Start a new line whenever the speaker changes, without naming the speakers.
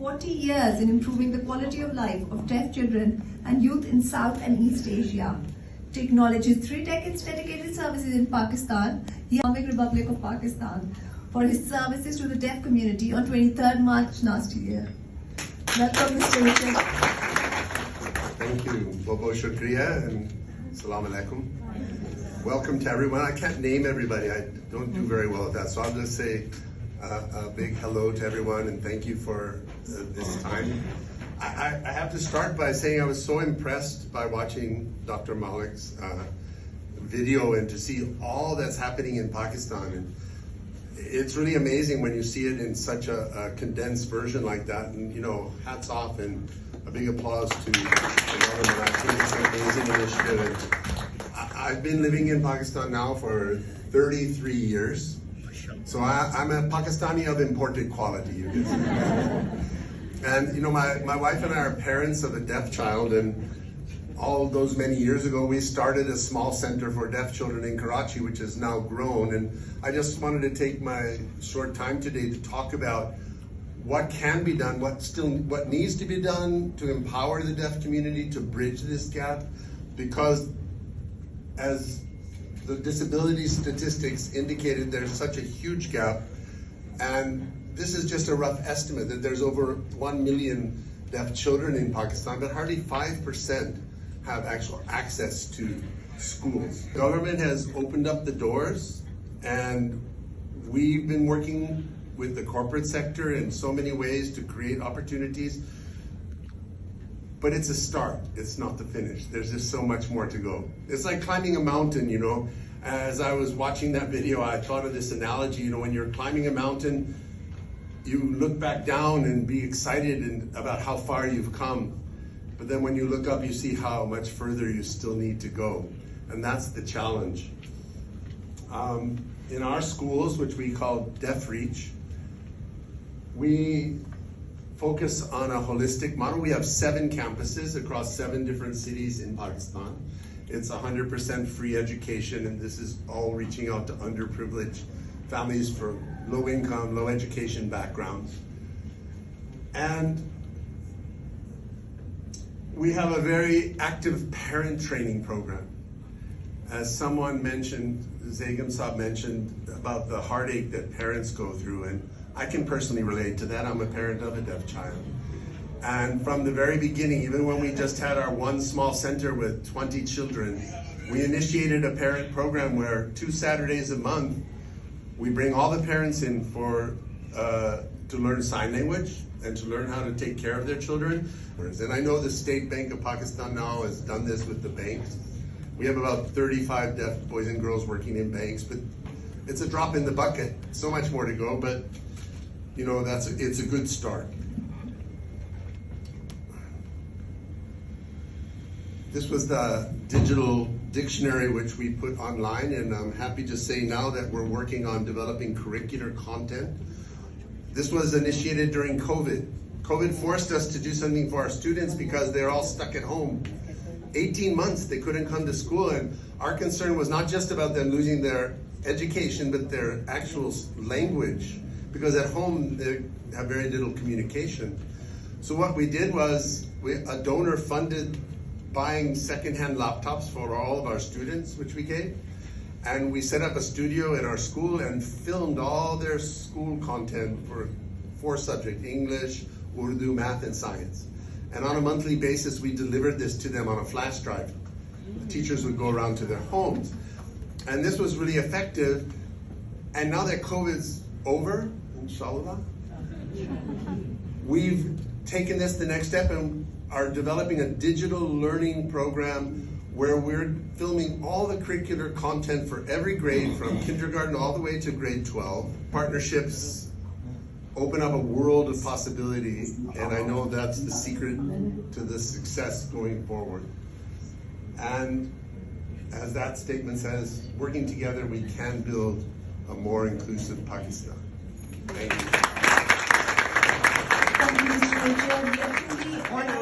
40 years in improving the quality of life of deaf children and youth in South and East Asia. To acknowledge his 3 decades dedicated services in Pakistan, the Islamic Republic of Pakistan, for his services to the deaf community on 23rd March last year. Welcome, Mr. Richard.
Thank you. Bobo Shukriya and Assalamu alaikum. Welcome to everyone. I can't name everybody. I don't do very well at that. So I'll just say a big hello to everyone and thank you for this time. I have to start by saying I was so impressed by watching Dr. Malik's video and to see all that's happening in Pakistan. And it's really amazing when you see it in such a condensed version like that. And, you know, hats off and a big applause to the government. I think it's an amazing initiative. I've been living in Pakistan now for 33 years. So I'm a Pakistani of imported quality, you can say. And, you know, my wife and I are parents of a deaf child, and all those many years ago, we started a small center for deaf children in Karachi, which has now grown. And I just wanted to take my short time today to talk about what can be done, what needs to be done to empower the deaf community to bridge this gap, because as the disability statistics indicated, there's such a huge gap, and this is just a rough estimate that there's over 1 million deaf children in Pakistan, but hardly 5% have actual access to schools. The government has opened up the doors, and we've been working with the corporate sector in so many ways to create opportunities. But it's a start, it's not the finish. There's just so much more to go. It's like climbing a mountain, you know. As I was watching that video, I thought of this analogy, you know, when you're climbing a mountain, you look back down and be excited about how far you've come. But then when you look up, you see how much further you still need to go. And that's the challenge. In our schools, which we call Deaf Reach, we focus on a holistic model. We have 7 campuses across 7 different cities in Pakistan. It's 100% free education, and this is all reaching out to underprivileged families for low income, low education backgrounds. And we have a very active parent training program. As someone mentioned, Zaigam Saab mentioned about the heartache that parents go through, and I can personally relate to that. I'm a parent of a deaf child. And from the very beginning, even when we just had our one small center with 20 children, we initiated a parent program where 2 Saturdays a month, we bring all the parents in to learn sign language and to learn how to take care of their children. And I know the State Bank of Pakistan now has done this with the banks. We have about 35 deaf boys and girls working in banks, but it's a drop in the bucket. So much more to go, but you know, it's a good start. This was the digital dictionary which we put online, and I'm happy to say now that we're working on developing curricular content. This was initiated during COVID. COVID forced us to do something for our students because they're all stuck at home. 18 months they couldn't come to school, and our concern was not just about them losing their education, but their actual language, because at home they have very little communication. So what we did was, a donor funded buying secondhand laptops for all of our students, which we gave. And we set up a studio at our school and filmed all their school content for 4 subjects: English, Urdu, math, and science. And on a monthly basis, we delivered this to them on a flash drive. The teachers would go around to their homes. And this was really effective. And now that COVID's over, inshallah, we've taken this the next step and are developing a digital learning program where we're filming all the curricular content for every grade from kindergarten all the way to grade 12. Partnerships open up a world of possibility, and I know that's the secret to the success going forward. And as that statement says, working together we can build a more inclusive Pakistan. Thank you.
Thank you, Mr. Richard. We are truly honored